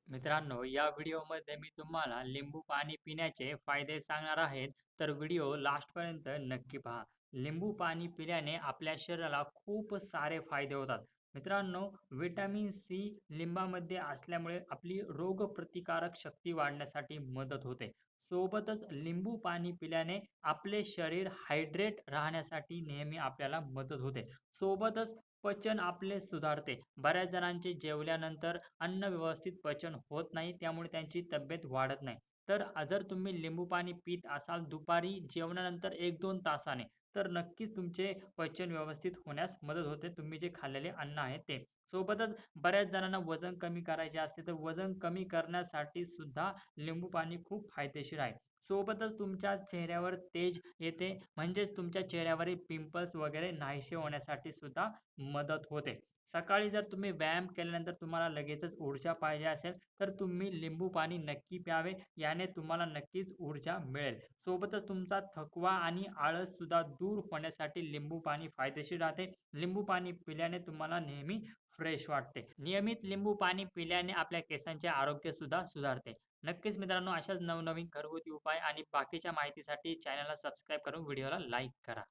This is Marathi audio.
मित्रांनो, या व्हिडिओमध्ये मी तुम्हाला लिंबू पाणी पिण्याचे फायदे सांगणार आहेत, तर व्हिडिओ लास्टपर्यंत नक्की पहा. लिंबू पाणी पिल्याने आपल्या शरीराला खूप सारे फायदे होतात. मित्रांनो, व्हिटॅमिन सी लिंबामध्ये असल्यामुळे आपली रोगप्रतिकारक शक्ती वाढण्यासाठी मदत होते. सोबतच लिंबू पाणी पिल्याने आपले शरीर हायड्रेट राहण्यासाठी नेहमी आपल्याला मदत होते. सोबतच पचन आपले सुधारते. बऱ्याच जणांचे जेवल्यानंतर अन्न व्यवस्थित पचन होत नाही, त्यामुळे त्यांची तब्येत वाढत नाही. तर जर तुम्ही लिंबू पाणी पीत असाल दुपारी जेवणानंतर 1-2 तासाने, तर नक्कीच तुमचे पचन व्यवस्थित होण्यास मदत होते, तुम्ही जे खाल्लेले अन्न आहे ते. सोबतच बऱ्याच जणांना वजन कमी करायचे असते, तर वजन कमी करण्यासाठी सुद्धा लिंबू पाणी खूप फायदेशीर आहे. सोबतच तुमच्या चेहऱ्यावर तेज येते, म्हणजेच तुमच्या चेहऱ्यावरील पिंपल्स वगैरे नाहीसे होण्यासाठी सुद्धा मदत होते. सकाळी जर तुम्ही व्यायाम केल्यानंतर तुम्हाला लगेचच ऊर्जा पाहिजे असेल, तर तुम्ही लिंबू पाणी नक्की प्यावे. याने तुम्हाला नक्कीच ऊर्जा मिळेल. सोबतच तुमचा थकवा आणि आळससुद्धा दूर होण्यासाठी लिंबू पाणी फायदेशीर राहते. लिंबू पाणी पिल्याने तुम्हाला नेहमी फ्रेश वाटते. नियमित लिंबू पाणी पिल्याने आपल्या केसांचे आरोग्यसुद्धा सुधारते. नक्कीच मित्रांनो, अशाच नवनवीन घरगुती उपाय आणि बाकीच्या माहितीसाठी चॅनलला सबस्क्राईब करून व्हिडिओला लाईक करा.